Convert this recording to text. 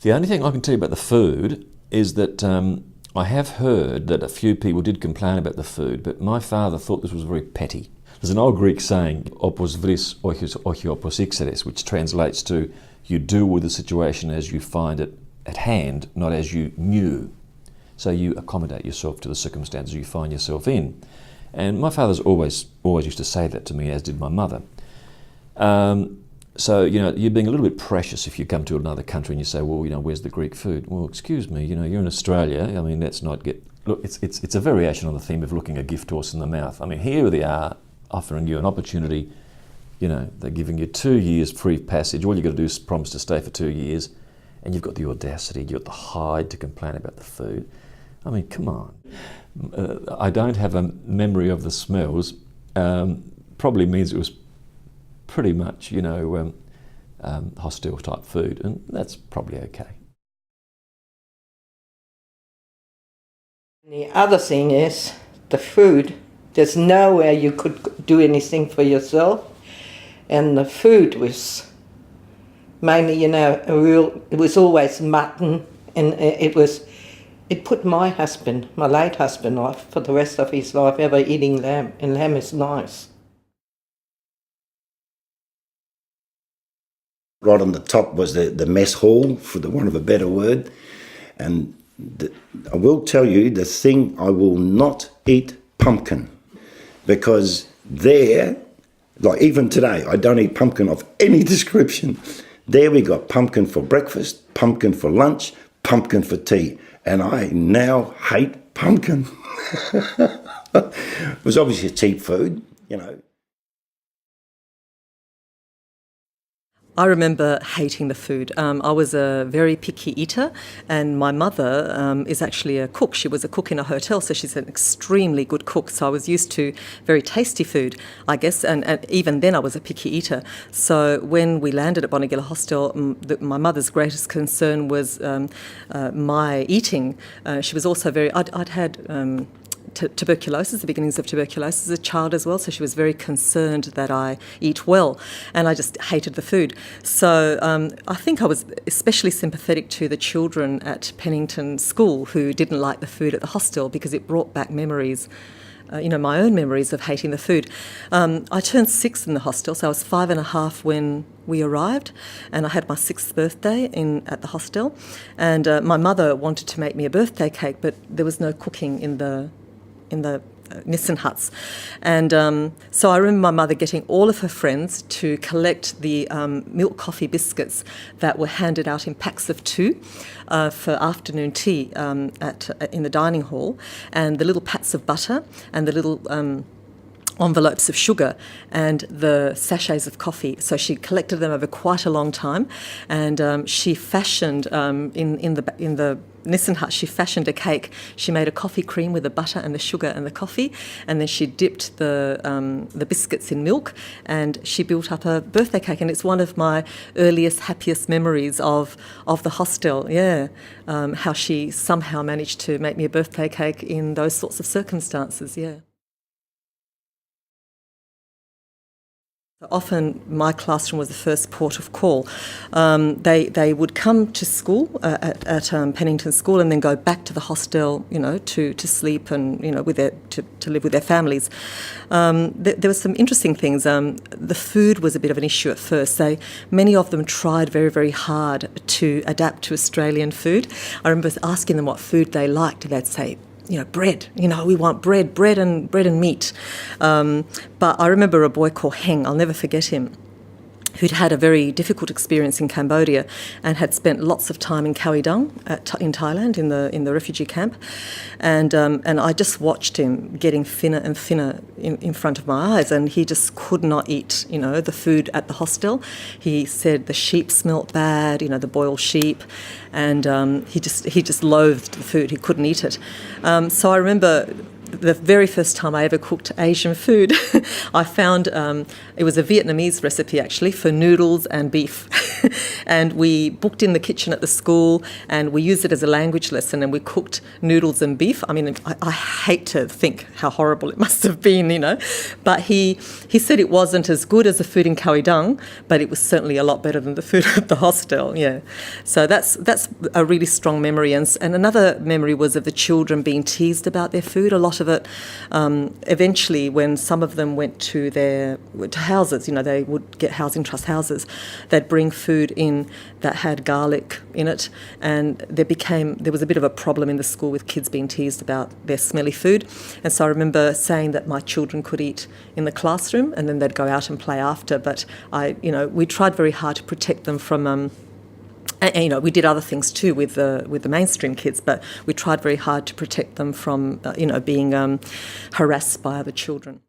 The only thing I can tell you about the food is that I have heard that a few people did complain about the food, but my father thought this was very petty. There's an old Greek saying, opos vris όχι opos ήξερες, which translates to, you deal with the situation as you find it at hand, not as you knew. So you accommodate yourself to the circumstances you find yourself in. And my father's always used to say that to me, as did my mother. So, you're being a little bit precious if you come to another country and you say, well, where's the Greek food? Well, excuse me, you're in Australia. I mean, let's not get... Look, it's a variation on the theme of looking a gift horse in the mouth. I mean, here they are offering you an opportunity. They're giving you 2 years free passage. All you've got to do is promise to stay for 2 years. And you've got the audacity, you've got the hide to complain about the food. I mean, come on. I don't have a memory of the smells. Probably means it was pretty much, hostile type food, and that's probably okay. The other thing is the food. There's nowhere you could do anything for yourself, and the food was mainly, it was always mutton, and it put my late husband off for the rest of his life ever eating lamb, and lamb is nice. Right on the top was the mess hall, for the want of a better word. And I will tell you the thing, I will not eat pumpkin. Because there, like even today, I don't eat pumpkin of any description. There we got pumpkin for breakfast, pumpkin for lunch, pumpkin for tea. And I now hate pumpkin. It was obviously cheap food, I remember hating the food. I was a very picky eater, and my mother is actually a cook. She was a cook in a hotel, so she's an extremely good cook. So I was used to very tasty food, I guess, and even then I was a picky eater. So when we landed at Bonegilla Hostel, my mother's greatest concern was my eating. She was also I'd had tuberculosis, the beginnings of tuberculosis as a child as well, so she was very concerned that I eat well, and I just hated the food. So I think I was especially sympathetic to the children at Pennington School who didn't like the food at the hostel, because it brought back memories, my own memories of hating the food. I turned 6 in the hostel, so I was 5 and a half when we arrived, and I had my 6th birthday at the hostel, and my mother wanted to make me a birthday cake, but there was no cooking in the Nissen huts. And so I remember my mother getting all of her friends to collect the milk coffee biscuits that were handed out in packs of 2 for afternoon tea in the dining hall, and the little pats of butter and the little envelopes of sugar and the sachets of coffee. So she collected them over quite a long time, and she fashioned in the Nissen hut, she fashioned a cake. She made a coffee cream with the butter and the sugar and the coffee, and then she dipped the biscuits in milk, and she built up a birthday cake. And it's one of my earliest, happiest memories of the hostel. Yeah, how she somehow managed to make me a birthday cake in those sorts of circumstances. Yeah. Often my classroom was the first port of call. They would come to school at Pennington School and then go back to the hostel, to sleep and to live with their families. There were some interesting things. The food was a bit of an issue at first. Many of them tried very, very hard to adapt to Australian food. I remember asking them what food they liked, and they'd say, bread, we want bread and meat. But I remember a boy called Heng, I'll never forget him, who'd had a very difficult experience in Cambodia and had spent lots of time in Khao Dung in Thailand, in the refugee camp. And I just watched him getting thinner and thinner in front of my eyes, and he just could not eat, the food at the hostel. He said the sheep smelt bad, the boiled sheep, and he just loathed the food. He couldn't eat it. So I remember the very first time I ever cooked Asian food, I found it was a Vietnamese recipe actually for noodles and beef. and we booked in the kitchen at the school, and we used it as a language lesson, and we cooked noodles and beef. I mean, I hate to think how horrible it must have been, but he said it wasn't as good as the food in Kawidang, but it was certainly a lot better than the food at the hostel. Yeah, so that's a really strong memory. And another memory was of the children being teased about their food. A lot of it, eventually, when some of them went to houses, they would get housing trust houses, they'd bring food in that had garlic in it, and there was a bit of a problem in the school with kids being teased about their smelly food. And so I remember saying that my children could eat in the classroom, and then they'd go out and play after. But we tried very hard to protect them from. And, we did other things too with the mainstream kids, but we tried very hard to protect them from being harassed by other children.